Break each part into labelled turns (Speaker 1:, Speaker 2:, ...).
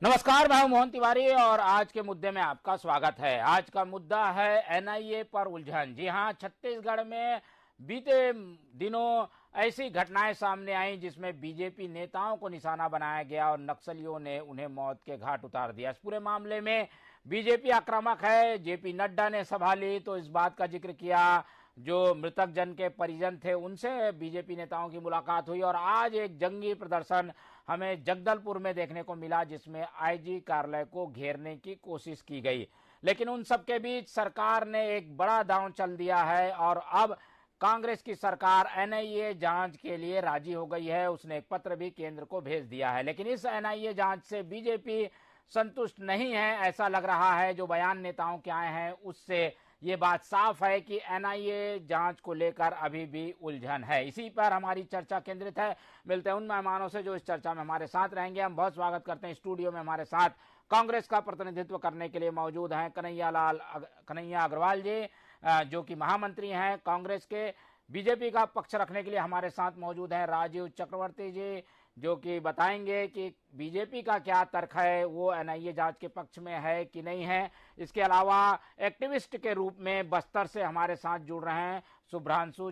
Speaker 1: नमस्कार, मैं हूं मोहन तिवारी और आज के मुद्दे में आपका स्वागत है। आज का मुद्दा है एनआईए पर उलझन। जी हां, छत्तीसगढ़ में बीते दिनों ऐसी घटनाएं सामने आई जिसमें बीजेपी नेताओं को निशाना बनाया गया और नक्सलियों ने उन्हें मौत के घाट उतार दिया। इस पूरे मामले में बीजेपी आक्रामक है। जेपी नड्डा ने सभा ली तो इस बात का जिक्र किया। जो मृतक जन के परिजन थे उनसे बीजेपी नेताओं की मुलाकात हुई और आज एक जंगी प्रदर्शन हमें जगदलपुर में देखने को मिला जिसमें आईजी कार्यालय को घेरने की कोशिश की गई। लेकिन उन सब के बीच सरकार ने एक बड़ा दांव चल दिया है और अब कांग्रेस की सरकार एनआईए जांच के लिए राजी हो गई है। उसने एक पत्र भी केंद्र को भेज दिया है। लेकिन इस एनआईए जांच से बीजेपी संतुष्ट नहीं है, ऐसा लग रहा है। जो बयान नेताओं के आए हैं उससे ये बात साफ है कि एनआईए जांच को लेकर अभी भी उलझन है। इसी पर हमारी चर्चा केंद्रित है। मिलते हैं उन मेहमानों से जो इस चर्चा में हमारे साथ रहेंगे। हम बहुत स्वागत करते हैं। स्टूडियो में हमारे साथ कांग्रेस का प्रतिनिधित्व करने के लिए मौजूद हैं कन्हैया अग्रवाल जी, जो कि महामंत्री हैं कांग्रेस के। बीजेपी का पक्ष रखने के लिए हमारे साथ मौजूद हैं राजीव चक्रवर्ती जी, जो कि बताएंगे कि बीजेपी का क्या तर्क है, वो एनआईए जांच के पक्ष में है कि नहीं है। इसके अलावा एक्टिविस्ट के रूप में बस्तर से हमारे साथ जुड़ रहे हैं शुभ्रांशु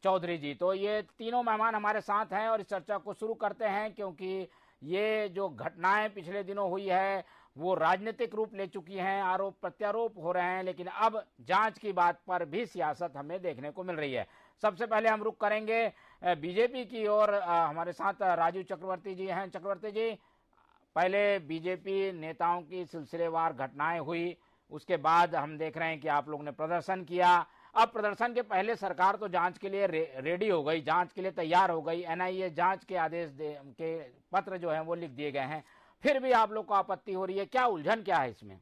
Speaker 1: चौधरी जी। तो ये तीनों मेहमान हमारे साथ हैं और इस चर्चा को शुरू करते हैं, क्योंकि ये जो घटनाएं पिछले दिनों हुई है वो राजनीतिक रूप ले चुकी हैं, आरोप प्रत्यारोप हो रहे हैं, लेकिन अब जांच की बात पर भी सियासत हमें देखने को मिल रही है। सबसे पहले हम रुख करेंगे बीजेपी की ओर। हमारे साथ राजीव चक्रवर्ती जी हैं। चक्रवर्ती जी, पहले बीजेपी नेताओं की सिलसिलेवार घटनाएं हुई, उसके बाद हम देख रहे हैं कि आप लोग ने प्रदर्शन किया। अब प्रदर्शन के पहले सरकार तो जांच के लिए रेडी हो गई, जांच के लिए तैयार हो गई। एनआईए जांच के आदेश के पत्र जो हैं वो लिख दिए गए हैं, फिर भी आप लोग को आपत्ति हो रही है। क्या उलझन क्या है इसमें?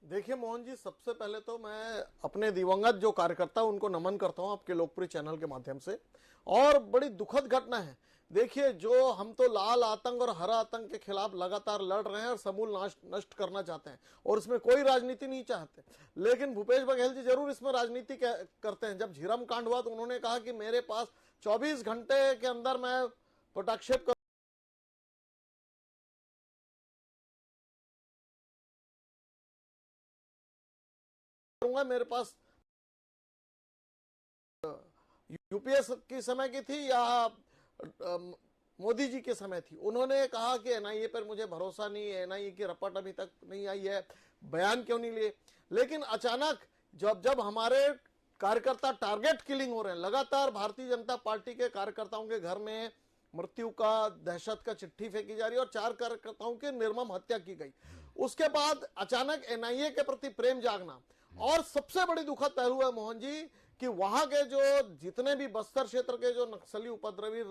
Speaker 2: देखिए मोहन जी, सबसे पहले तो मैं अपने दिवंगत जो कार्यकर्ता उनको नमन करता हूं आपके लोकप्रिय चैनल के माध्यम से। और बड़ी दुखद घटना है। देखिए, जो हम तो लाल आतंक और हरा आतंक के खिलाफ लगातार लड़ रहे हैं और समूल नष्ट करना चाहते हैं और इसमें कोई राजनीति नहीं चाहते, लेकिन भूपेश बघेल जी जरूर इसमें राजनीति करते हैं। जब झीरम कांड हुआ तो उन्होंने कहा कि मेरे पास 24 घंटे के अंदर मैं पटाक्षेप करूंगा। मेरे पास यूपीएस की समय की थी या मोदी जी के समय थी। उन्होंने कहा कि एनआईए पर मुझे भरोसा नहीं है, एनआईए की रिपोर्ट अभी तक नहीं आई है, बयान क्यों नहीं लिए। लेकिन अचानक जब हमारे कार्यकर्ता टारगेट किलिंग हो रहे हैं, लगातार भारतीय जनता पार्टी के कार्यकर्ताओं के घर में मृत्यु का, दहशत का चिट्ठी फेंकी जा रही है और 4 कार्यकर्ताओं की निर्मम हत्या की गई, उसके बाद अचानक एनआईए के प्रति प्रेम जागना। और सबसे बड़ी दुखद पहलू है मोहन जी कि वहां के जो जितने भी बस्तर क्षेत्र के जो नक्सली उपद्रवी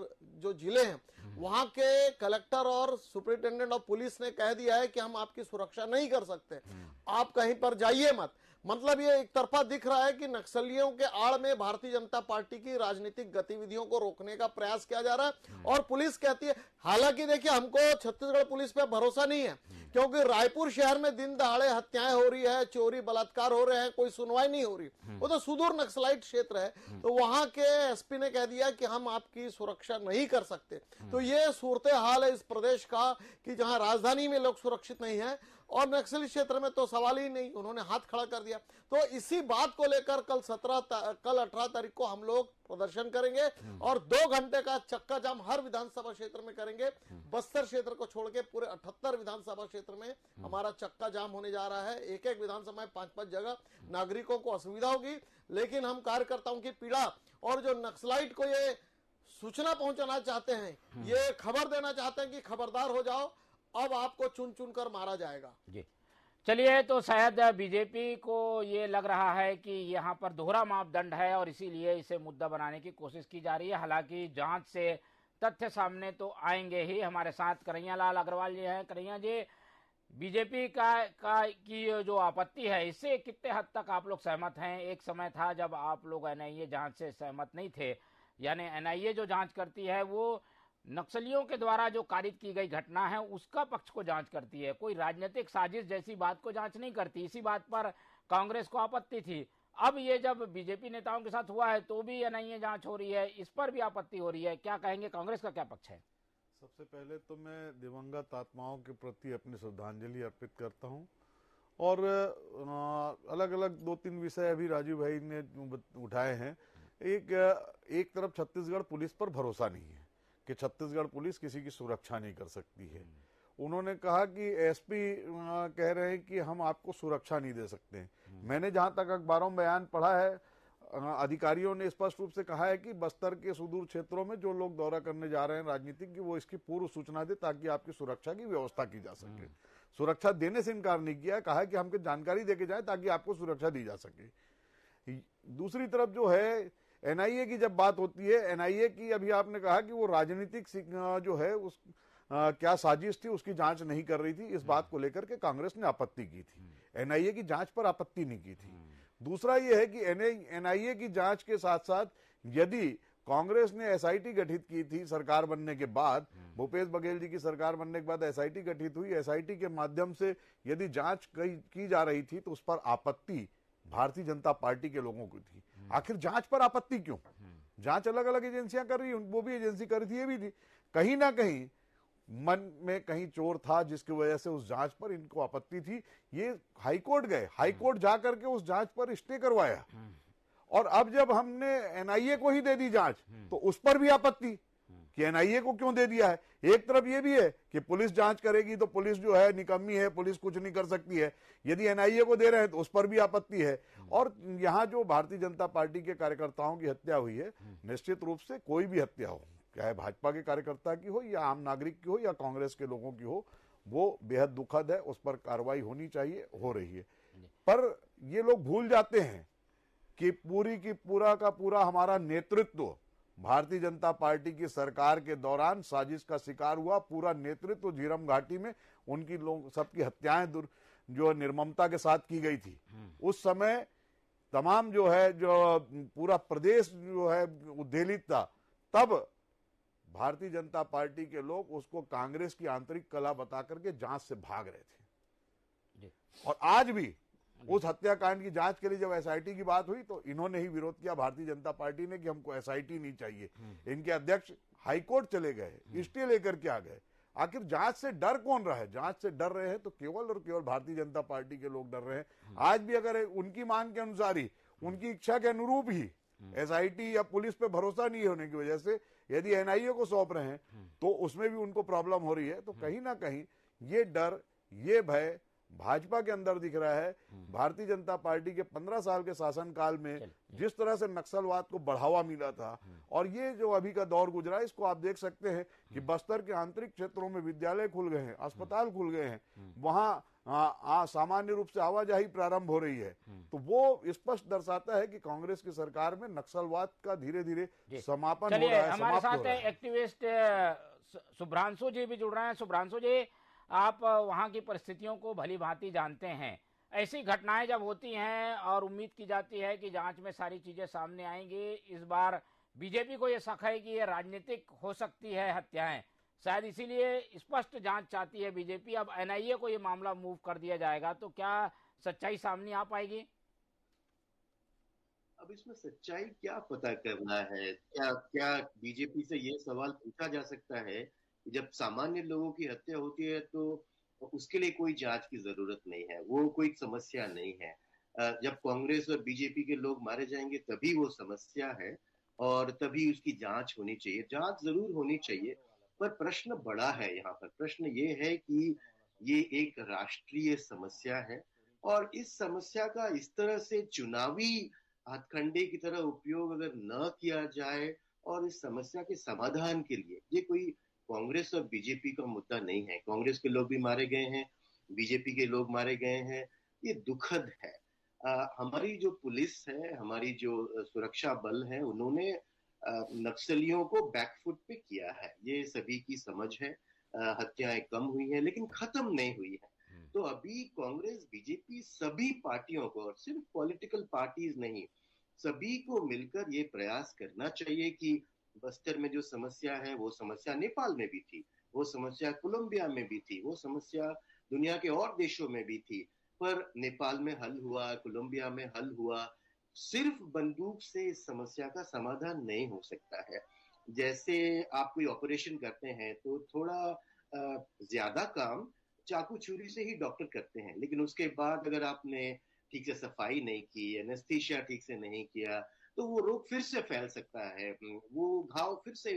Speaker 2: जो जिले हैं, वहां के कलेक्टर और सुपरिटेंडेंट ऑफ पुलिस ने कह दिया है कि हम आपकी सुरक्षा नहीं कर सकते, आप कहीं पर जाइए मत। मतलब ये एक तरफा दिख रहा है कि नक्सलियों के आड़ में भारतीय जनता पार्टी की राजनीतिक गतिविधियों को रोकने का प्रयास किया जा रहा है। और पुलिस कहती है, हालांकि देखिए, हमको छत्तीसगढ़ पुलिस पे भरोसा नहीं है, क्योंकि रायपुर शहर में दिन दहाड़े हत्याएं हो रही है, चोरी बलात्कार हो रहे हैं, कोई सुनवाई नहीं हो रही। वो तो सुदूर नक्सलाइट क्षेत्र है, तो वहां के एसपी ने कह दिया कि हम आपकी सुरक्षा नहीं कर सकते। तो ये सूरत हाल है इस प्रदेश का कि जहां राजधानी में लोग सुरक्षित नहीं है और नक्सली क्षेत्र में तो सवाल ही नहीं, उन्होंने हाथ खड़ा कर दिया। तो इसी बात को लेकर कल 18 तारीख को हम लोग प्रदर्शन करेंगे और 2 घंटे का चक्का जाम हर विधानसभा क्षेत्र में करेंगे। बस्तर क्षेत्र को छोड़ के पूरे 78 विधानसभा क्षेत्र में हमारा चक्का जाम होने जा रहा है। एक एक विधानसभा में 5-5 जगह नागरिकों को असुविधा होगी, लेकिन हम कार्यकर्ताओं की पीड़ा और जो नक्सलाइट को ये सूचना पहुंचाना चाहते हैं, ये खबर देना चाहते हैं कि खबरदार हो जाओ, अब आपको चुन चुन कर मारा जाएगा।
Speaker 1: जी, चलिए, तो शायद बीजेपी को ये लग रहा है कि यहाँ पर दोहरा मापदंड है और इसीलिए इसे मुद्दा बनाने की कोशिश की जा रही है। हालांकि जांच से तथ्य सामने तो आएंगे ही। हमारे साथ कन्हैया अग्रवाल जी हैं। कन्हैया जी, बीजेपी की जो आपत्ति है, इससे कितने हद तक आप लोग सहमत हैं? एक समय था जब आप लोग एनआईए जांच से सहमत नहीं थे, यानी एनआईए जो जांच करती है वो नक्सलियों के द्वारा जो कारित की गई घटना है उसका पक्ष को जांच करती है, कोई राजनीतिक साजिश जैसी बात को जांच नहीं करती। इसी बात पर कांग्रेस को आपत्ति थी। अब ये जब बीजेपी नेताओं के साथ हुआ है तो भी एनआईए जांच हो रही है, इस पर भी आपत्ति हो रही है। क्या कहेंगे, कांग्रेस का क्या पक्ष है?
Speaker 3: सबसे पहले तो मैं दिवंगत आत्माओं के प्रति अपनी श्रद्धांजलि अर्पित करता हूं। और अलग अलग दो तीन विषय अभी राजीव भाई ने उठाए हैं। एक तरफ छत्तीसगढ़ पुलिस पर भरोसा नहीं है कि छत्तीसगढ़ पुलिस किसी की सुरक्षा नहीं कर सकती है। उन्होंने कहा कि एसपी कह रहे हैं कि हम आपको सुरक्षा नहीं दे सकते हैं। मैंने जहां तक अखबारों में बयान पढ़ा है, अधिकारियों ने स्पष्ट रूप से कहा है कि बस्तर के सुदूर क्षेत्रों में जो लोग दौरा करने जा रहे हैं राजनीतिक की, वो इसकी पूर्व सूचना दे ताकि आपकी सुरक्षा की व्यवस्था की जा सके। सुरक्षा देने से इनकार नहीं किया, कहा है कि हमको जानकारी देके जाए ताकि आपको सुरक्षा दी जा सके। दूसरी तरफ जो है एनआईए की जब बात होती है, एनआईए की अभी आपने कहा कि वो राजनीतिक जो है उस क्या साजिश थी उसकी जांच नहीं कर रही थी। इस बात को लेकर के कांग्रेस ने आपत्ति की थी, एनआईए की जांच पर आपत्ति नहीं की थी। दूसरा यह है कि एनआईए की जांच के साथ साथ यदि कांग्रेस ने एसआईटी गठित की थी सरकार बनने के बाद, भूपेश बघेल जी की सरकार बनने के बाद एसआईटी गठित हुई, एसआईटी के माध्यम से यदि जांच की जा रही थी तो उस पर आपत्ति भारतीय जनता पार्टी के लोगों की थी। आखिर जांच पर आपत्ति क्यों? जांच अलग अलग एजेंसियां कर रही, वो भी एजेंसी कर रही थी, ये भी थी। कहीं ना कहीं मन में कहीं चोर था जिसकी वजह से उस जांच पर इनको आपत्ति थी। ये हाईकोर्ट गए, हाईकोर्ट जाकर के उस जांच पर स्टे करवाया, और अब जब हमने एनआईए को ही दे दी जांच तो उस पर भी आपत्ति कि एनआईए को क्यों दे दिया है। एक तरफ ये भी है कि पुलिस जांच करेगी तो पुलिस जो है निकम्मी है, पुलिस कुछ नहीं कर सकती है, यदि एनआईए को दे रहे हैं तो उस पर भी आपत्ति है। और यहाँ जो भारतीय जनता पार्टी के कार्यकर्ताओं की हत्या हुई है, निश्चित रूप से कोई भी हत्या हो, चाहे भाजपा के कार्यकर्ता की हो या आम नागरिक की हो या कांग्रेस के लोगों की हो, वो बेहद दुखद है, उस पर कार्रवाई होनी चाहिए, हो रही है। पर ये लोग भूल जाते हैं कि पूरी की पूरा का पूरा हमारा नेतृत्व भारतीय जनता पार्टी की सरकार के दौरान साजिश का शिकार हुआ। पूरा नेतृत्व झीरम घाटी में उनकी लोग सबकी हत्याएं जो निर्ममता के साथ की गई थी, उस समय तमाम जो है जो पूरा प्रदेश जो है उद्वेलित था। तब भारतीय जनता पार्टी के लोग उसको कांग्रेस की आंतरिक कला बता करके जांच से भाग रहे थे। और आज भी उस हत्याकांड की जांच के लिए जब एसआईटी की बात हुई तो इन्होंने ही विरोध किया, भारतीय जनता पार्टी ने, कि हमको एसआईटी नहीं चाहिए। इनके अध्यक्ष हाईकोर्ट चले गए, स्टे लेकर के आ गए। आखिर जांच से डर कौन रहा है? जांच से डर रहे हैं तो केवल और केवल भारतीय जनता पार्टी के लोग डर रहे हैं। आज भी अगर उनकी मांग के अनुसार ही, उनकी इच्छा के अनुरूप ही एसआईटी या पुलिस पे भरोसा नहीं होने की वजह से यदि एनआईए को सौंप रहे हैं तो उसमें भी उनको प्रॉब्लम हो रही है। तो कहीं ना कहीं ये डर, ये भय भाजपा के अंदर दिख रहा है। भारतीय जनता पार्टी के 15 साल के शासनकाल में जिस तरह से नक्सलवाद को बढ़ावा मिला था, और ये जो अभी का दौर गुजरा, इसको आप देख सकते हैं कि बस्तर के आंतरिक क्षेत्रों में विद्यालय खुल गए हैं, अस्पताल खुल गए हैं, वहां सामान्य रूप से आवाजाही प्रारंभ हो रही है। तो वो स्पष्ट दर्शाता है कि कांग्रेस की सरकार में नक्सलवाद का धीरे धीरे समापन हो रहा है।
Speaker 1: हमारे साथ एक्टिविस्ट शुभ्रांशु जी भी जुड़ रहे हैं। शुभ्रांशु जी, आप वहां की परिस्थितियों को भली भांति जानते हैं। ऐसी घटनाएं जब होती हैं और उम्मीद की जाती है कि जांच में सारी चीजें सामने आएंगी, इस बार बीजेपी को यह शक है कि ये राजनीतिक हो सकती है हत्याएं, शायद इसीलिए स्पष्ट जांच चाहती है बीजेपी। अब एनआईए को ये मामला मूव कर दिया जाएगा तो क्या सच्चाई सामने आ पाएगी?
Speaker 4: अब इसमें सच्चाई क्या पता करना है? क्या क्या बीजेपी से ये सवाल पूछा जा सकता है कि जब सामान्य लोगों की हत्या होती है तो उसके लिए कोई जांच की जरूरत नहीं है, वो कोई समस्या नहीं है। जब कांग्रेस और बीजेपी के लोग मारे जाएंगे तभी वो समस्या है और तभी उसकी जांच होनी चाहिए। जांच जरूर होनी चाहिए, पर प्रश्न बड़ा है। यहाँ पर प्रश्न ये है कि ये एक राष्ट्रीय समस्या है और इस समस्या का इस तरह से चुनावी हथकंडे की तरह उपयोग अगर न किया जाए, और इस समस्या के समाधान के लिए, ये कोई कांग्रेस और बीजेपी का मुद्दा नहीं है। कांग्रेस के लोग भी मारे गए हैं, बीजेपी के लोग मारे गए हैं, ये दुखद है। हमारी जो पुलिस है, हमारी जो सुरक्षा बल है, उन्होंने नक्सलियों को बैकफुट पे किया है, ये सभी की समझ है। हत्याएं कम हुई हैं लेकिन खत्म नहीं हुई है। तो अभी कांग्रेस, बीजेपी, सभी पार्टियों को, और सिर्फ पॉलिटिकल पार्टीज नहीं, सभी को मिलकर ये प्रयास करना चाहिए कि बस्तर में जो समस्या है वो समस्या नेपाल में भी थी, वो समस्या कोलंबिया में भी थी, वो समस्या दुनिया के और देशों में भी थी, पर नेपाल में हल हुआ, कोलंबिया में हल हुआ। सिर्फ बंदूक से इस समस्या का समाधान नहीं हो सकता है। जैसे आप कोई ऑपरेशन करते हैं तो थोड़ा ज्यादा काम चाकू छुरी से ही डॉक्टर करते हैं, लेकिन उसके बाद अगर आपने ठीक से सफाई नहीं की, एनेस्थीसिया ठीक से नहीं किया, तो वो रोग फिर से फैल सकता है, वो घाव फिर से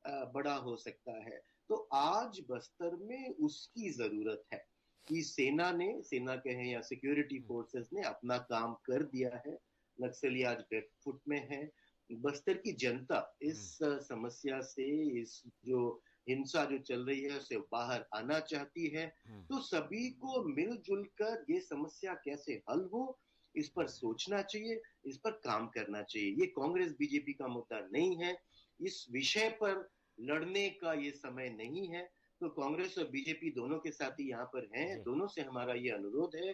Speaker 4: बड़ा हो सकता है। तो आज बस्तर में उसकी जरूरत है कि सेना कहें या सिक्योरिटी फोर्सेस ने अपना काम कर दिया है। नक्सली आज बैकफुट में है। बस्तर की जनता इस समस्या से, इस जो हिंसा जो चल रही है उससे बाहर आना चाहती है। तो सभी को मिलजुल कर ये समस्या कैसे हल हो, इस पर सोचना चाहिए, इस पर काम करना चाहिए। ये कांग्रेस बीजेपी का मुद्दा नहीं है, इस विषय पर लड़ने का ये समय नहीं है। तो कांग्रेस और बीजेपी दोनों के साथी यहाँ पर हैं। दोनों से हमारा ये अनुरोध है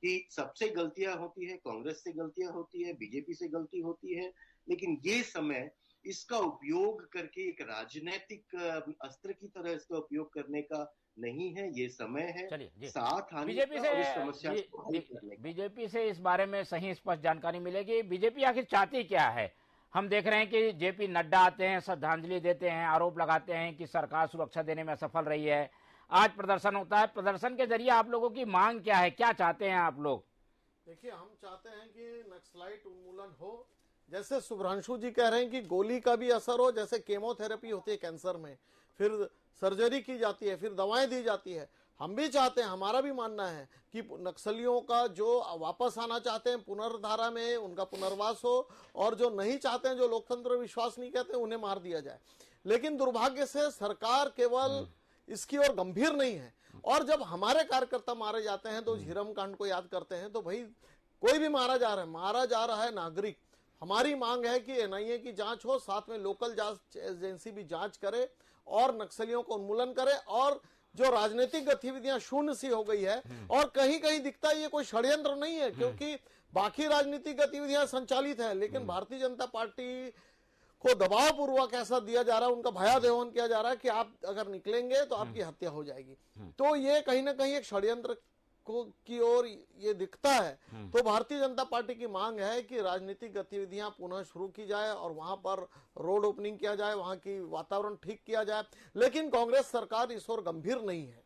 Speaker 4: कि सबसे गलतियां होती है, कांग्रेस से गलतियां होती है, बीजेपी से गलती होती है, लेकिन ये समय इसका उपयोग करके एक राजनीतिक अस्त्र की तरह इसका उपयोग करने का नहीं है। ये समय है साथ आने
Speaker 1: बीजेपी
Speaker 4: का
Speaker 1: से
Speaker 4: और इस समस्या को हल करने का।
Speaker 1: बीजेपी से इस बारे में सही स्पष्ट जानकारी मिलेगी। बीजेपी आखिर चाहती क्या है? हम देख रहे हैं कि जेपी नड्डा आते हैं, श्रद्धांजलि देते हैं, आरोप लगाते हैं कि सरकार सुरक्षा देने में असफल रही है। आज प्रदर्शन होता है, प्रदर्शन के जरिए आप लोगों की मांग क्या है, क्या चाहते हैं आप लोग?
Speaker 2: देखिए, हम चाहते हैं कि नक्सलाइट उन्मूलन हो। जैसे शुभ्रांशु जी कह रहे हैं कि गोली का भी असर हो, जैसे केमोथेरेपी होती है कैंसर में, फिर सर्जरी की जाती है, फिर दवाएं दी जाती है। हम भी चाहते हैं, हमारा भी मानना है कि नक्सलियों का जो वापस आना चाहते हैं पुनर्धारा में, उनका पुनर्वास हो, और जो नहीं चाहते हैं, जो लोकतंत्र विश्वास नहीं कहते, उन्हें मार दिया जाए। लेकिन दुर्भाग्य से सरकार केवल इसकी ओर गंभीर नहीं है। और जब हमारे कार्यकर्ता मारे जाते हैं तो झीरम कांड को याद करते हैं, तो भाई कोई भी मारा जा रहा है नागरिक। हमारी मांग है कि एनआईए की जांच हो, साथ में लोकल जांच एजेंसी भी जांच करे और नक्सलियों को उन्मूलन करे। और जो राजनीतिक गतिविधियां शून्य सी हो गई है, और कहीं कहीं दिखता है ये कोई षड्यंत्र नहीं है, क्योंकि बाकी राजनीतिक गतिविधियां संचालित है, लेकिन भारतीय जनता पार्टी को दबाव पूर्वक ऐसा दिया जा रहा है, उनका भयादेहन किया जा रहा है कि आप अगर निकलेंगे तो आपकी हत्या हो जाएगी। तो ये कहीं ना कहीं एक षड्यंत्र की ओर ये दिखता है। तो भारतीय जनता पार्टी की मांग है कि राजनीतिक गतिविधियां पुनः शुरू की जाए और वहां पर रोड ओपनिंग किया जाए, वहां की वातावरण ठीक किया जाए। लेकिन कांग्रेस सरकार इस ओर गंभीर नहीं है।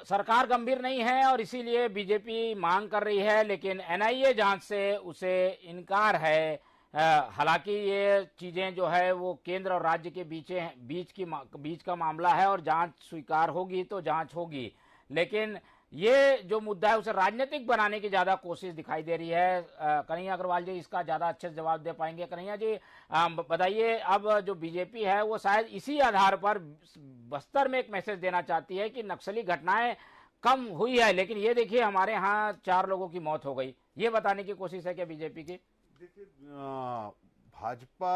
Speaker 1: सरकार गंभीर नहीं है और इसीलिए बीजेपी मांग कर रही है, लेकिन एनआईए जांच से उसे इनकार है। हालांकि ये चीजें जो है वो केंद्र और राज्य के बीच का मामला है और जांच स्वीकार होगी तो जांच होगी, लेकिन ये जो मुद्दा है उसे राजनीतिक बनाने की ज्यादा कोशिश दिखाई दे रही है। कन्हैया अग्रवाल जी इसका ज्यादा अच्छे से जवाब दे पाएंगे। कन्हैया जी बताइए, अब जो बीजेपी है वो शायद इसी आधार पर बस्तर में एक मैसेज देना चाहती है कि नक्सली घटनाएं कम हुई है, लेकिन ये देखिए हमारे यहाँ 4 लोगों की मौत हो गई, ये बताने की कोशिश है क्या बीजेपी की?
Speaker 3: देखिए, भाजपा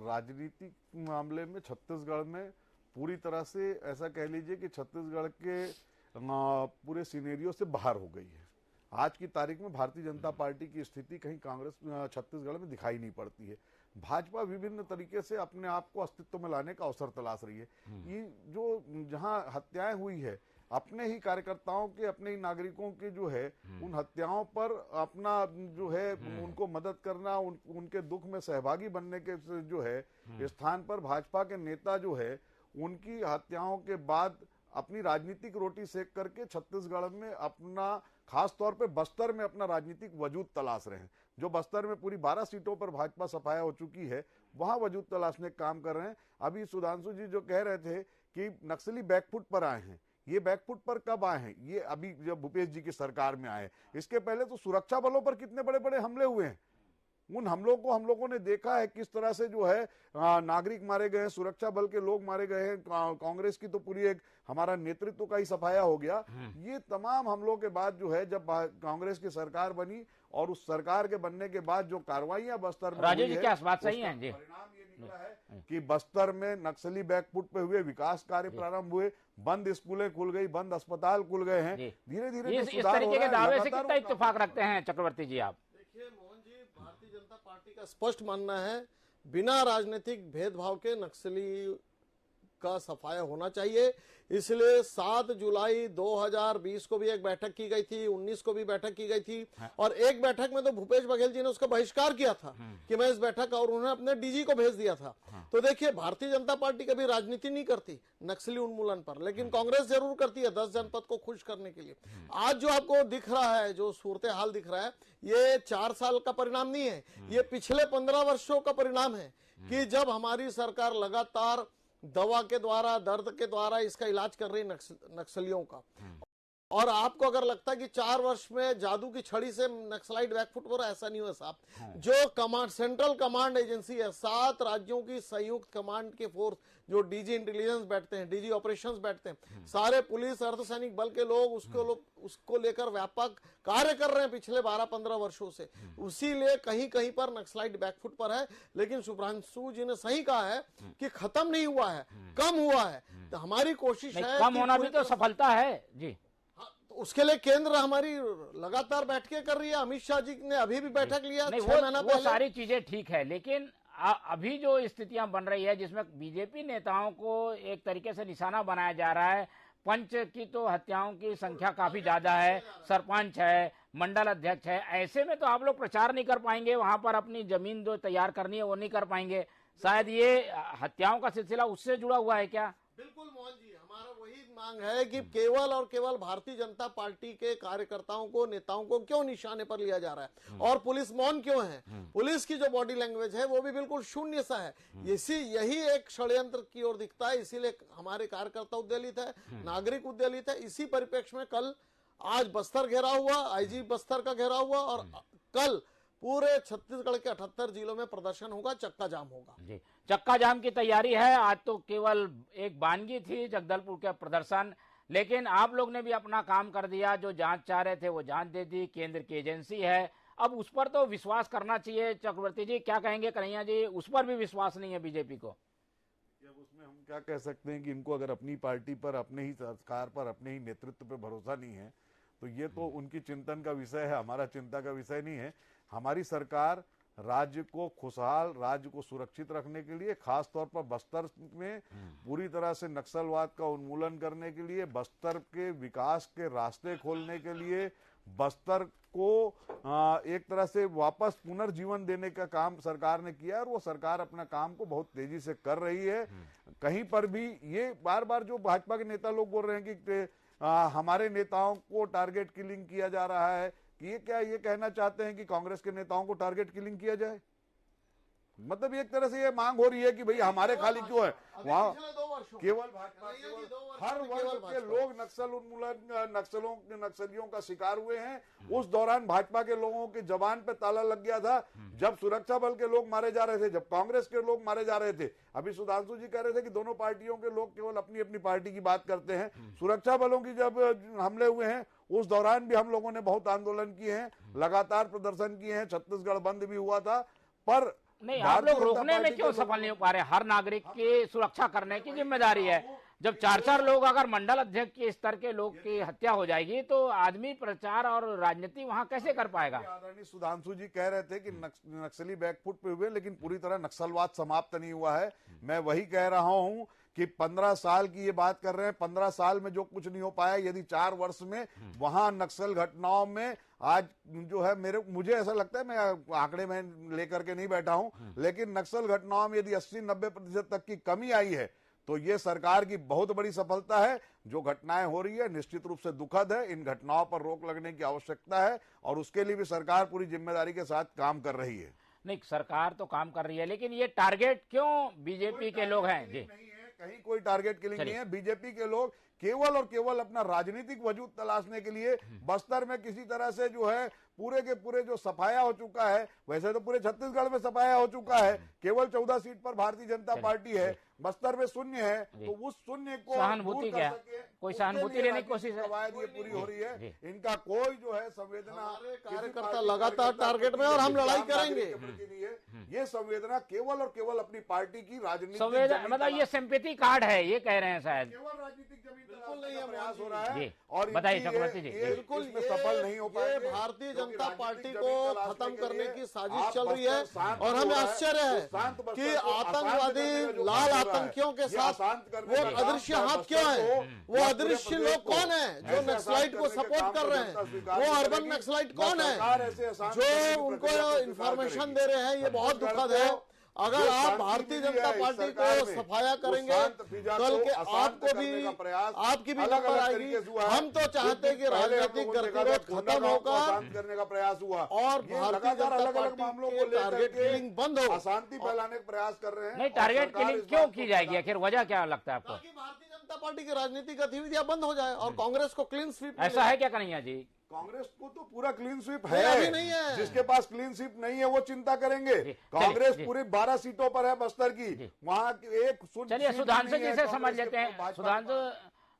Speaker 3: राजनीतिक मामले में छत्तीसगढ़ में पूरी तरह से ऐसा कह लीजिए कि छत्तीसगढ़ के पूरे सिनेरियो से बाहर हो गई है। आज की तारीख में भारतीय जनता पार्टी की स्थिति कहीं कांग्रेस छत्तीसगढ़ में दिखाई नहीं पड़ती है। भाजपा विभिन्न तरीके से अपने आप को अस्तित्व में लाने का अवसर तलाश रही है। ये जो जहां हत्याएं हुई है, अपने ही कार्यकर्ताओं के, अपने ही नागरिकों के जो है उन हत्याओं पर अपना जो है उनको मदद करना, उनके दुख में सहभागी बनने के जो है स्थान पर भाजपा के नेता जो है उनकी हत्याओं के बाद अपनी राजनीतिक रोटी सेक करके छत्तीसगढ़ में अपना, खास तौर पे बस्तर में अपना राजनीतिक वजूद तलाश रहे हैं। जो बस्तर में पूरी 12 सीटों पर भाजपा सफाया हो चुकी है, वहां वजूद तलाशने का काम कर रहे हैं। अभी सुधांशु जी जो कह रहे थे कि नक्सली बैकफुट पर आए हैं, ये बैकफुट पर कब आए हैं? ये अभी जब भूपेश जी की सरकार में आए, इसके पहले तो सुरक्षा बलों पर कितने बड़े बड़े हमले हुए हैं। उन हमलों को हम लोगों ने देखा है, किस तरह से जो है नागरिक मारे गए हैं, सुरक्षा बल के लोग मारे गए हैं। कांग्रेस की तो पूरी एक हमारा नेतृत्व का ही सफाया हो गया। ये तमाम हमलों के बाद जो है जब कांग्रेस की सरकार बनी और उस सरकार के बनने के बाद जो कार्रवाइयां बस्तर में
Speaker 1: राजेश जी क्या बात सही है जी?
Speaker 3: परिणाम ये निकला है कि बस्तर में नक्सली बैकफुट पे हुए विकास कार्य प्रारंभ हुए, बंद स्कूलें खुल गई, बंद अस्पताल खुल गए हैं। धीरे धीरे
Speaker 1: इस तरीके के दावे से कितना इत्तेफाक रखते हैं चक्रवर्ती जी आप?
Speaker 2: देखिए मोहन जी, भारतीय जनता पार्टी का स्पष्ट मानना है बिना राजनीतिक भेदभाव के नक्सली का सफाया होना चाहिए। इसलिए 7 जुलाई 2020 को भी एक बैठक की गई थी, 19 को भी बैठक की गई थी, और एक बैठक में तो भूपेश बघेल जी ने उसका बहिष्कार किया था कि मैं इस बैठक का, और उन्होंने अपने डीजी को भेज दिया था। तो देखिए, भारतीय जनता पार्टी कभी राजनीति नहीं करती नक्सली उन्मूलन पर, लेकिन कांग्रेस जरूर करती है 10 जनपद को खुश करने के लिए। आज जो आपको दिख रहा है, जो सूरत हाल दिख रहा है, ये 4 साल का परिणाम नहीं है, ये पिछले 15 वर्षों का परिणाम है कि जब हमारी सरकार लगातार दवा के द्वारा, दर्द के द्वारा इसका इलाज कर रही नक्सलियों का। और आपको अगर लगता है कि 4 वर्ष में जादू की छड़ी से नक्सलाइट बैकफुट हो रहा है, ऐसा नहीं हुआ साहब। जो कमांड, सेंट्रल कमांड एजेंसी है, 7 राज्यों की संयुक्त कमांड के फोर्स, जो डीजी इंटेलिजेंस बैठते हैं, डीजी ऑपरेशंस बैठते हैं, सारे पुलिस अर्धसैनिक बल के लोग उसको लेकर व्यापक कार्य कर रहे हैं पिछले 12-15 वर्षों से। उसीलिए कहीं कहीं पर नक्सलाइट बैकफुट पर है। लेकिन शुभ्रांशु जी ने सही कहा है कि खत्म नहीं हुआ है, कम हुआ है। तो हमारी कोशिश है,
Speaker 1: कम होना भी तो सफलता है जी।
Speaker 2: उसके लिए केंद्र हमारी लगातार बैठकें कर रही है। अमित शाह जी ने अभी भी बैठक लिया 6 महीना पहले।
Speaker 1: वो सारी चीजें ठीक है, लेकिन अभी जो स्थितियां बन रही है जिसमें बीजेपी नेताओं को एक तरीके से निशाना बनाया जा रहा है। पंच की तो हत्याओं की संख्या काफी ज्यादा है, सरपंच है, मंडल अध्यक्ष है। ऐसे में तो आप लोग प्रचार नहीं कर पाएंगे, वहां पर अपनी जमीन जो तैयार करनी है वो नहीं कर पाएंगे। शायद ये हत्याओं का सिलसिला उससे जुड़ा हुआ है क्या?
Speaker 2: बिल्कुल मोहन जी, हमारा वही मांग है कि केवल और केवल भारतीय जनता पार्टी के कार्यकर्ताओं को, नेताओं को क्यों निशाने पर लिया जा रहा है, और पुलिस मौन क्यों है? पुलिस की जो बॉडी लैंग्वेज है वो भी बिल्कुल शून्य सा है। यही एक षड्यंत्र की ओर दिखता है। इसीलिए हमारे कार्यकर्ता उद्वेलित है, नागरिक उद्वेलित है। इसी परिप्रेक्ष्य में आज बस्तर घेरा हुआ, आईजी बस्तर का घेरा हुआ, और कल पूरे छत्तीसगढ़ के 78 जिलों में प्रदर्शन होगा, चक्का जाम होगा
Speaker 1: जी। चक्का जाम की तैयारी है। आज तो केवल एक बानगी थी जगदलपुर के प्रदर्शन, लेकिन आप लोग ने भी अपना काम कर दिया। जो जांच चाह रहे थे वो जांच दे दी, केंद्र की एजेंसी है, अब उस पर तो विश्वास करना चाहिए। चक्रवर्ती जी क्या कहेंगे? कन्हैया जी, उस पर भी विश्वास नहीं है बीजेपी को?
Speaker 3: उसमें हम क्या कह सकते हैं कि इनको अगर अपनी पार्टी पर, अपने ही सरकार पर, अपने ही नेतृत्व पर भरोसा नहीं है तो ये तो उनकी चिंतन का विषय है, हमारा चिंता का विषय नहीं है। हमारी सरकार राज्य को खुशहाल, राज्य को सुरक्षित रखने के लिए, खास तौर पर बस्तर में पूरी तरह से नक्सलवाद का उन्मूलन करने के लिए, बस्तर के विकास के रास्ते खोलने के लिए, बस्तर को एक तरह से वापस पुनर्जीवन देने का काम सरकार ने किया, और वो सरकार अपना काम को बहुत तेजी से कर रही है। कहीं पर भी ये बार बार जो भाजपा के नेता लोग बोल रहे हैं कि हमारे नेताओं को टारगेट किलिंग किया जा रहा है, कि ये क्या ये कहना चाहते हैं कि कांग्रेस के नेताओं को टारगेट किलिंग किया जाए? मतलब एक तरह से ये मांग हो रही है कि भाई हमारे खाली क्यों है, वहां केवल भाजपा, हर वर्ग के लोग नक्सल उन्मूलन, नक्सलियों का शिकार हुए हैं। उस दौरान भाजपा के लोगों के जबान पे ताला लग गया था जब सुरक्षा बल के लोग मारे जा रहे थे, जब कांग्रेस के लोग मारे जा रहे थे। अभी सुधांशु जी कह रहे थे कि दोनों पार्टियों के लोग केवल अपनी अपनी पार्टी की बात करते हैं। सुरक्षा बलों की जब हमले हुए हैं उस दौरान भी हम लोगों ने बहुत आंदोलन किए हैं, लगातार प्रदर्शन किए हैं, छत्तीसगढ़ बंद भी हुआ था। पर
Speaker 1: नहीं, आप लोग रोकने में क्यों सफल नहीं हो पा रहे? हर नागरिक की सुरक्षा करने की जिम्मेदारी है। जब 4-4 लोग, अगर मंडल अध्यक्ष के स्तर के लोग की हत्या हो जाएगी तो आदमी प्रचार और राजनीति वहां कैसे कर पाएगा?
Speaker 3: आदरणीय सुधांशु जी कह रहे थे कि नक्सली बैकफुट पे हुए, लेकिन पूरी तरह नक्सलवाद समाप्त नहीं हुआ है। मैं वही कह रहा हूं कि 15 साल की ये बात कर रहे हैं, 15 साल में जो कुछ नहीं हो पाया, यदि 4 वर्ष में वहां नक्सल घटनाओं में आज जो है मुझे ऐसा लगता है, मैं आंकड़े में लेकर के नहीं बैठा हूं, लेकिन नक्सल घटनाओं में यदि 80-90% तक की कमी आई है तो ये सरकार की बहुत बड़ी सफलता है। जो घटनाएं हो रही है निश्चित रूप से दुखद है, इन घटनाओं पर रोक लगने की आवश्यकता है, और उसके लिए भी सरकार पूरी जिम्मेदारी के साथ काम कर रही है।
Speaker 1: नहीं, सरकार तो काम कर रही है, लेकिन ये टारगेट क्यों बीजेपी के लोग हैं? जी,
Speaker 3: कहीं कोई टारगेट किलिंग नहीं है। बीजेपी के लोग केवल और केवल अपना राजनीतिक वजूद तलाशने के लिए बस्तर में किसी तरह से जो है पूरे के पूरे जो सफाया हो चुका है, वैसे तो पूरे छत्तीसगढ़ में सफाया हो चुका है, केवल 14 सीट पर भारतीय जनता पार्टी है, बस्तर में शून्य है, तो उस शून्य को
Speaker 1: सहानुभूति क्या, कोई सहानुभूति लेने की कोशिश है?
Speaker 3: ये पूरी हो रही है, इनका कोई जो है संवेदना,
Speaker 2: कार्यकर्ता लगातार टारगेट में, और हम लड़ाई करेंगे।
Speaker 3: ये संवेदना केवल और केवल अपनी पार्टी की राजनीतिक
Speaker 1: संवेदना, मतलब ये सिंपैथी कार्ड है, ये कह रहे हैं शायद।
Speaker 3: केवल राजनीतिक जमीन
Speaker 2: बिल्कुल नहीं है
Speaker 3: प्रयास हो
Speaker 2: मोहन
Speaker 3: रहा
Speaker 1: जी।
Speaker 3: है और
Speaker 1: बताइए
Speaker 3: इनकी
Speaker 1: चक्रवर्ती जी।
Speaker 3: ये
Speaker 2: बिल्कुल
Speaker 3: इसमें सफल नहीं हो पाएंगे।
Speaker 2: भारतीय
Speaker 3: क्योंकि
Speaker 2: जनता
Speaker 3: राजनीतिक
Speaker 2: पार्टी
Speaker 3: जमीन
Speaker 2: को
Speaker 3: तलाशने
Speaker 2: खत्म
Speaker 3: के
Speaker 2: करने
Speaker 3: लिए
Speaker 2: की साजिश
Speaker 3: आप
Speaker 2: चल रही है
Speaker 3: बस्तर शांत
Speaker 2: और
Speaker 3: हो
Speaker 2: हमें
Speaker 3: रहा है,
Speaker 2: आश्चर्य है
Speaker 3: उस शांत बस्तर
Speaker 2: कि
Speaker 3: को अशांत
Speaker 2: आतंकवादी
Speaker 3: करने का जो
Speaker 2: लाल
Speaker 3: काम हो रहा है,
Speaker 2: आतंकियों के
Speaker 3: ये
Speaker 2: साथ
Speaker 3: अशांत करने
Speaker 2: वो
Speaker 3: का काम
Speaker 2: अदृश्य
Speaker 3: चाहे
Speaker 2: हाथ
Speaker 3: बस्तर
Speaker 2: क्यों है,
Speaker 3: को,
Speaker 2: वो
Speaker 3: या
Speaker 2: अदृश्य
Speaker 3: पूरे
Speaker 2: लोग
Speaker 3: प्रदेश को
Speaker 2: कौन है जो
Speaker 3: ऐसे
Speaker 2: नक्सलाइट को
Speaker 3: अशांत करने के
Speaker 2: सपोर्ट
Speaker 3: काम
Speaker 2: कर
Speaker 3: को
Speaker 2: रहे
Speaker 3: जनता
Speaker 2: हैं,
Speaker 3: स्वीकार
Speaker 2: वो
Speaker 3: नहीं
Speaker 2: अर्बन
Speaker 3: करेगी,
Speaker 2: नक्सलाइट
Speaker 3: न
Speaker 2: कौन
Speaker 3: सरकार
Speaker 2: है
Speaker 3: ऐसे अशांत
Speaker 2: जो
Speaker 3: करने की
Speaker 2: उनको
Speaker 3: प्रक्रिया को स्वीकार
Speaker 2: इंफॉर्मेशन
Speaker 3: करेगी।
Speaker 2: दे रहे हैं। ये बहुत दुखद है। अगर
Speaker 3: जो
Speaker 2: आप
Speaker 3: शांति
Speaker 2: भारतीय
Speaker 3: मिली
Speaker 2: जनता
Speaker 3: है इस
Speaker 2: पार्टी
Speaker 3: सरकार
Speaker 2: को
Speaker 3: में,
Speaker 2: सफाया
Speaker 3: वो
Speaker 2: करेंगे,
Speaker 3: शांत फिजा
Speaker 2: कल
Speaker 3: को
Speaker 2: के
Speaker 3: अशांत
Speaker 2: आपको
Speaker 3: करने
Speaker 2: भी
Speaker 3: का प्रयास
Speaker 2: आपकी भी
Speaker 3: अलग-अलग
Speaker 2: नंबर आएगी।
Speaker 3: तरीके से हुआ है।
Speaker 2: हम तो चाहते हैं कि
Speaker 3: पहले हम
Speaker 2: राजनीतिक
Speaker 3: लोगों ने देखा
Speaker 2: गतिरोध
Speaker 3: था,
Speaker 2: खत्म
Speaker 3: कोंडागांव को
Speaker 2: होकर
Speaker 3: अशांत करने का प्रयास हुआ
Speaker 2: और
Speaker 3: ये
Speaker 2: भारतीय
Speaker 3: लगातार
Speaker 2: जनता
Speaker 3: अलग-अलग
Speaker 2: पार्टी
Speaker 3: मामलों
Speaker 2: के
Speaker 3: को लेकर
Speaker 2: टारगेट
Speaker 3: के
Speaker 2: किलिंग बंद हो।
Speaker 3: अशांति फैलाने का प्रयास कर रहे हैं।
Speaker 1: नहीं,
Speaker 3: और
Speaker 1: टारगेट
Speaker 3: सरकार
Speaker 1: किलिंग
Speaker 3: इस
Speaker 1: क्यों
Speaker 3: बात
Speaker 1: की
Speaker 3: को
Speaker 1: जाएगी, आखिर वजह क्या लगता है आपको?
Speaker 2: ताकि भारतीय जनता पार्टी की राजनीतिक गतिविधियां बंद हो जाए और कांग्रेस को क्लीन स्वीप
Speaker 1: ऐसा है क्या कन्हैया जी?
Speaker 3: कांग्रेस को तो पूरा क्लीन स्वीप
Speaker 2: नहीं, अभी
Speaker 3: है,
Speaker 2: नहीं है।
Speaker 3: जिसके पास क्लीन स्वीप नहीं है वो चिंता करेंगे।
Speaker 1: जी,
Speaker 3: कांग्रेस
Speaker 1: चलिए,
Speaker 3: पूरी 12 सीटों पर है बस्तर की,
Speaker 1: जी।
Speaker 3: वहां एक
Speaker 1: चलिए सुधांशु जी से समझ लेते हैं।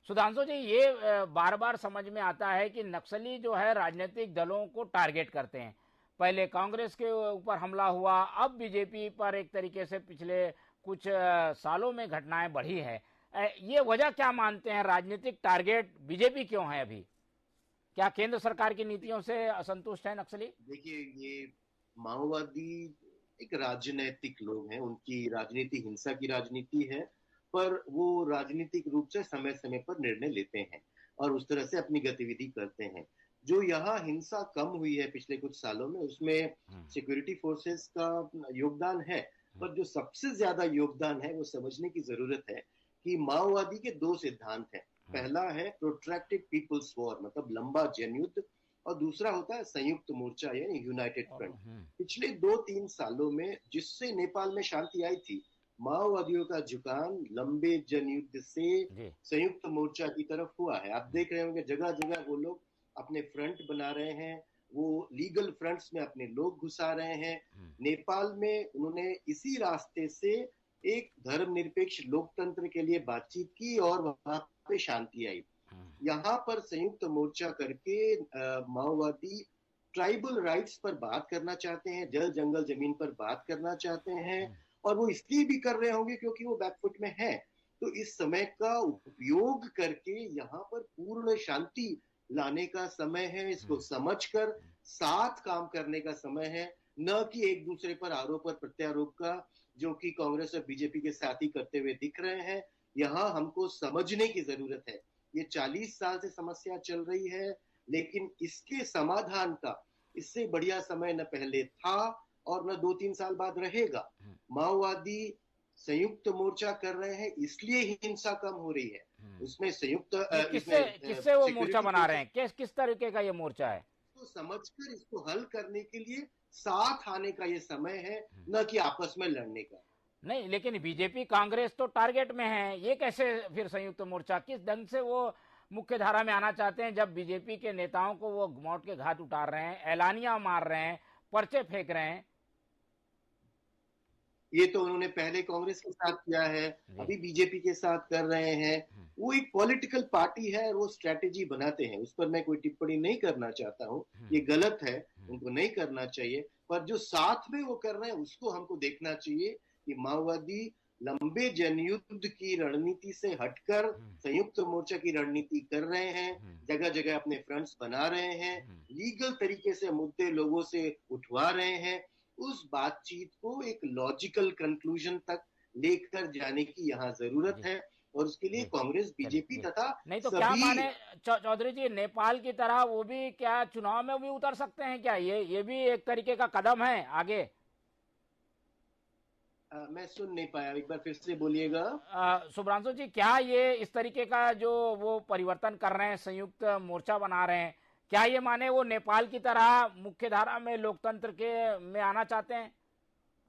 Speaker 1: सुधांशु जी, ये बार बार समझ में आता है कि नक्सली जो है राजनीतिक दलों को टारगेट करते हैं। पहले कांग्रेस के ऊपर हमला हुआ, अब बीजेपी पर एक तरीके से पिछले कुछ सालों में घटनाएं बढ़ी है। ये वजह क्या मानते हैं? राजनीतिक टारगेट बीजेपी क्यों है अभी? क्या केंद्र सरकार की नीतियों से असंतुष्ट है नक्सली?
Speaker 4: देखिए, ये माओवादी एक राजनैतिक लोग हैं, उनकी राजनीति हिंसा की राजनीति है, पर वो राजनीतिक रूप से समय समय पर निर्णय लेते हैं और उस तरह से अपनी गतिविधि करते हैं। जो यहाँ हिंसा कम हुई है पिछले कुछ सालों में, उसमें सिक्योरिटी फोर्सेस का योगदान है, पर जो सबसे ज्यादा योगदान है वो समझने की जरूरत है कि माओवादी के दो सिद्धांत हैं। पहला है प्रोट्रैक्टेड पीपुल्स वॉर, मतलब लंबा जनयुद्ध, और दूसरा होता है संयुक्त मोर्चा यानी यूनाइटेड फ्रंट। पिछले 2-3 सालों में जिससे नेपाल में शांति आई थी, माओवादियों का झुकाव लंबे जनयुद्ध से संयुक्त मोर्चा की तरफ हुआ है। आप देख रहे होंगे जगह जगह वो लोग अपने फ्रंट बना रहे हैं, वो लीगल फ्रंट्स में अपने लोग घुसा रहे हैं। नेपाल में उन्होंने इसी रास्ते से एक धर्मनिरपेक्ष लोकतंत्र के लिए बातचीत की और वहां पे शांति आई। यहाँ पर संयुक्त मोर्चा करके माओवादी ट्राइबल राइट्स पर बात करना चाहते हैं, जल जंगल जमीन पर बात करना चाहते हैं, और वो इसलिए भी कर रहे होंगे क्योंकि वो बैकफुट में है। तो इस समय का उपयोग करके यहाँ पर पूर्ण शांति लाने का समय है, इसको समझकर साथ काम करने का समय है, न कि एक दूसरे पर आरोप और प्रत्यारोप का, जो कि कांग्रेस और बीजेपी के साथ ही करते हुए दिख रहे हैं। यहाँ हमको समझने की जरूरत है। ये 40 साल से समस्या चल रही है, लेकिन इसके समाधान का इससे बढ़िया समय न पहले था और न 2-3 साल बाद रहेगा। माओवादी संयुक्त मोर्चा कर रहे हैं, इसलिए हिंसा कम हो रही है। उसमें संयुक्त
Speaker 1: किससे वो मोर्चा बना रहे हैं? किस तरीके का ये मोर्चा है?
Speaker 4: तो समझकर इसको हल करने के लिए साथ आने का ये समय है, न कि आपस में लड़ने का।
Speaker 1: नहीं, लेकिन बीजेपी कांग्रेस तो टारगेट में है, ये कैसे फिर संयुक्त मोर्चा? किस ढंग से वो मुख्य धारा में आना चाहते हैं जब बीजेपी के नेताओं को वो मौत के घाट उतार रहे हैं, ऐलानियां मार रहे हैं, पर्चे फेंक रहे हैं?
Speaker 4: ये तो उन्होंने पहले कांग्रेस के साथ किया है, अभी बीजेपी के साथ कर रहे हैं। वो एक पॉलिटिकल पार्टी है, वो स्ट्रेटेजी बनाते हैं, उस पर मैं कोई टिप्पणी नहीं करना चाहता हूँ, ये गलत है, उनको नहीं करना चाहिए। पर जो साथ में वो कर रहे हैं उसको हमको देखना चाहिए कि माओवादी लंबे जनयुद्ध की रणनीति से हटकर संयुक्त मोर्चा की रणनीति कर रहे हैं, जगह जगह अपने फ्रंट्स बना रहे हैं, लीगल तरीके से मुद्दे लोगों से उठवा रहे हैं। उस बातचीत को एक लॉजिकल कंक्लूजन तक लेकर जाने की यहाँ जरूरत है, और उसके लिए कांग्रेस, बीजेपी तथा
Speaker 1: नहीं तो क्या माने चौधरी जी, नेपाल की तरह वो भी क्या चुनाव में भी उतर सकते हैं क्या? ये भी एक तरीके का कदम है आगे?
Speaker 4: मैं सुन नहीं पाया, एक बार फिर से बोलिएगा।
Speaker 1: शुभ्रांशु जी, क्या ये इस तरीके का जो वो परिवर्तन कर रहे हैं, संयुक्त मोर्चा बना रहे हैं, क्या ये माने वो नेपाल की तरह मुख्य धारा में लोकतंत्र के में आना चाहते हैं?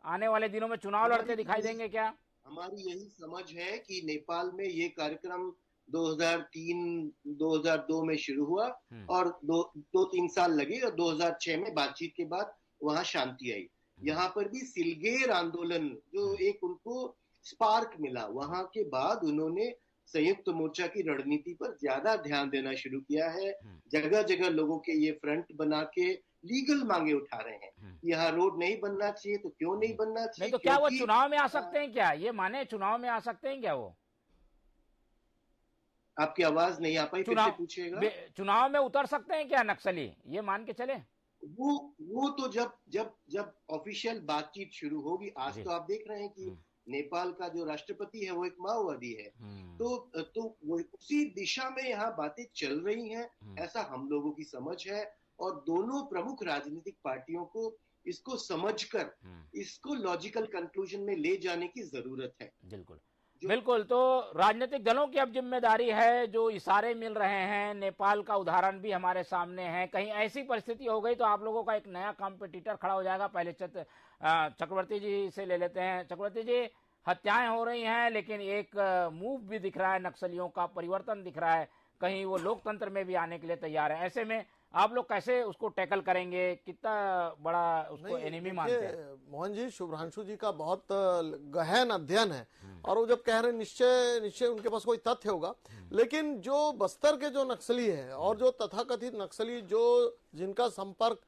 Speaker 1: आने वाले दिनों में चुनाव लड़ते दिखाई देंगे क्या?
Speaker 4: हमारी यही समझ है कि नेपाल में ये कार्यक्रम 2003-2002 में शुरू हुआ और 2-3 साल लगे और 2006 में बातचीत के बाद वहां शांति आई। यहाँ पर भी सिलगेर आंदोलन जो एक उनको स्पार्क मिला, वहां के बाद उन्होंने संयुक्त मोर्चा की रणनीति पर ज्यादा ध्यान देना शुरू किया है। जगह जगह लोगों के ये फ्रंट बना के लीगल मांगे उठा रहे हैं। यहाँ रोड नहीं बनना चाहिए तो क्यों नहीं बनना चाहिए?
Speaker 1: नहीं तो क्या वो चुनाव में आ सकते हैं क्या? ये माने चुनाव में आ सकते हैं क्या वो?
Speaker 4: आपकी आवाज नहीं आ पाई, फिर से पूछिएगा।
Speaker 1: चुनाव में उतर सकते हैं क्या नक्सली, ये मान के चले?
Speaker 4: वो तो जब ऑफिशियल बातचीत शुरू होगी। आज तो आप देख रहे हैं कि नेपाल का जो राष्ट्रपति है वो एक माओवादी है। तो वो उसी दिशा में यहाँ बातें चल रही हैं, ऐसा हम लोगों की समझ है। और दोनों प्रमुख राजनीतिक पार्टियों को इसको समझकर इसको लॉजिकल कंक्लूजन में ले जाने की जरूरत है।
Speaker 1: बिल्कुल। तो राजनीतिक दलों की अब जिम्मेदारी है, जो इशारे मिल रहे हैं, नेपाल का उदाहरण भी हमारे सामने है। कहीं ऐसी परिस्थिति हो गई तो आप लोगों का एक नया कॉम्पिटिटर खड़ा हो जाएगा। पहले चक्रवर्ती जी से ले लेते हैं। चक्रवर्ती जी, हत्याएं हो रही हैं, लेकिन एक मूव भी दिख रहा है, नक्सलियों का परिवर्तन दिख रहा है, कहीं वो लोकतंत्र में भी आने के लिए तैयार है। ऐसे में आप लोग कैसे उसको टैकल करेंगे? कितना बड़ा उसको एनिमी मानते हैं?
Speaker 2: मोहन जी, शुभ्रांशु जी का बहुत गहन अध्ययन है, और वो जब कह रहे हैं निश्चय उनके पास कोई तथ्य होगा। लेकिन जो बस्तर के जो नक्सली है और जो तथाकथित नक्सली जिनका संपर्क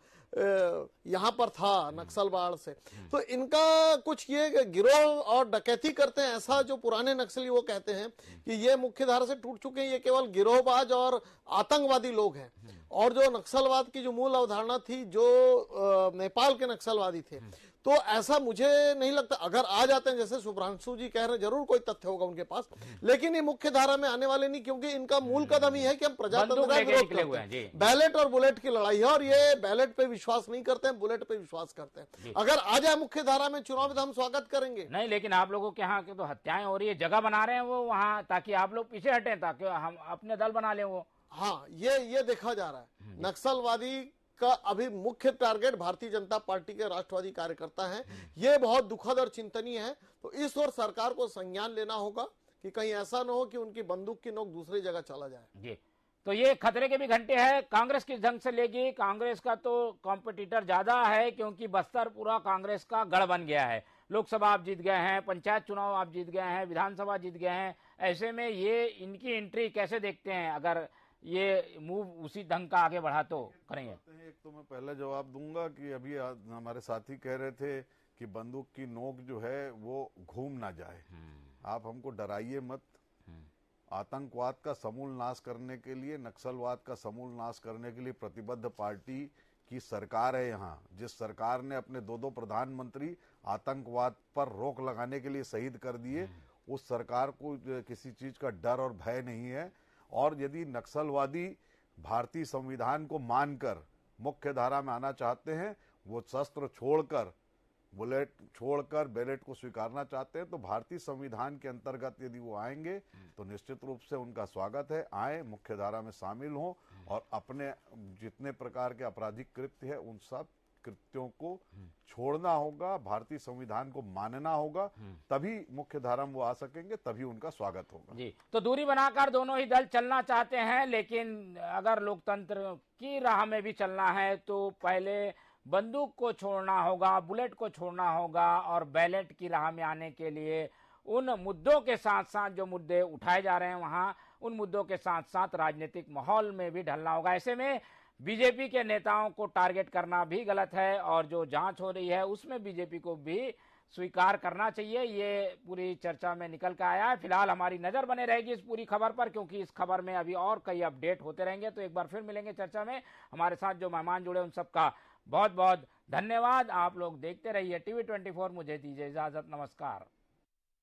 Speaker 2: यहाँ पर था नक्सलवाड़ से, तो इनका कुछ ये गिरोह और डकैती करते हैं, ऐसा जो पुराने नक्सली वो कहते हैं कि ये मुख्य धारा से टूट चुके हैं, ये केवल गिरोहबाज और आतंकवादी लोग हैं। और जो नक्सलवाद की जो मूल अवधारणा थी, जो नेपाल के नक्सलवादी थे, तो ऐसा मुझे नहीं लगता। अगर आ जाते हैं जैसे शुभ्रांशु जी कह रहे हैं, जरूर कोई तथ्य होगा उनके पास, लेकिन ये मुख्य धारा में आने वाले नहीं, क्योंकि इनका मूल कदम ही है कि हम प्रजातंत्र का विरोध करते हैं। बैलेट और बुलेट की लड़ाई है, और ये बैलेट पे विश्वास नहीं करते हैं, बुलेट पे विश्वास करते हैं। अगर आ जाए मुख्य धारा में चुनाव में तो हम स्वागत करेंगे।
Speaker 1: नहीं, लेकिन आप लोगों के यहाँ तो हत्याएं हो रही है, जगह बना रहे हैं वो वहाँ, ताकि आप लोग पीछे हटे, ताकि हम अपने दल बना लें वो।
Speaker 2: हाँ, ये देखा जा रहा है। नक्सलवादी का अभी मुख्य टारगेट भारतीय जनता पार्टी के राष्ट्रवादी कार्यकर्ता हैं। ये बहुत दुखद और चिंतनीय है। तो इस ओर सरकार को संज्ञान लेना होगा कि कहीं ऐसा न हो कि उनकी बंदूक की नोक दूसरी जगह चला जाए।
Speaker 1: जी, तो ये खतरे के भी घंटे हैं। कांग्रेस किस ढंग से लेगी? कांग्रेस का तो कॉम्पिटिटर ज्यादा है, क्योंकि बस्तर पूरा कांग्रेस का गढ़ बन गया है। लोकसभा आप जीत गए हैं, पंचायत चुनाव आप जीत गए हैं, विधानसभा जीत गए हैं। ऐसे में ये इनकी एंट्री कैसे देखते हैं? अगर ये मूव उसी ढंग का आगे बढ़ा तो करेंगे?
Speaker 3: एक तो मैं पहले जवाब दूंगा कि अभी हमारे साथी कह रहे थे कि बंदूक की नोक जो है वो घूम ना जाए। आप हमको डराइए मत। आतंकवाद का समूल नाश करने के लिए, नक्सलवाद का समूल नाश करने के लिए प्रतिबद्ध पार्टी की सरकार है यहाँ। जिस सरकार ने अपने दो प्रधानमंत्री आतंकवाद पर रोक लगाने के लिए शहीद कर दिए, उस सरकार को किसी चीज का डर और भय नहीं है। और यदि नक्सलवादी भारतीय संविधान को मानकर मुख्य धारा में आना चाहते हैं, वो शस्त्र छोड़कर, बुलेट छोड़कर बैलेट को स्वीकारना चाहते हैं, तो भारतीय संविधान के अंतर्गत यदि वो आएंगे तो निश्चित रूप से उनका स्वागत है। आए, मुख्य धारा में शामिल हों और अपने जितने प्रकार के आपराधिक कृत्य है उन सब कृत्यों को छोड़ना होगा, भारतीय संविधान को मानना होगा, तभी मुख्य धारा में वो आ सकेंगे, तभी उनका स्वागत होगा।
Speaker 1: जी, तो दूरी बनाकर दोनों ही दल चलना चाहते हैं, लेकिन अगर लोकतंत्र की राह में भी चलना है तो पहले बंदूक को छोड़ना होगा, बुलेट को छोड़ना होगा, और बैलेट की राह में आने के लिए उन मुद्दों के साथ साथ जो मुद्दे उठाए जा रहे हैं वहां, उन मुद्दों के साथ साथ राजनीतिक माहौल में भी ढलना होगा। ऐसे में बीजेपी के नेताओं को टारगेट करना भी गलत है, और जो जांच हो रही है उसमें बीजेपी को भी स्वीकार करना चाहिए। ये पूरी चर्चा में निकल कर आया है। फिलहाल हमारी नजर बने रहेगी इस पूरी खबर पर, क्योंकि इस खबर में अभी और कई अपडेट होते रहेंगे। तो एक बार फिर मिलेंगे चर्चा में। हमारे साथ जो मेहमान जुड़े उन सबका बहुत बहुत धन्यवाद। आप लोग देखते रहिए TV24। मुझे दीजिए इजाजत, नमस्कार।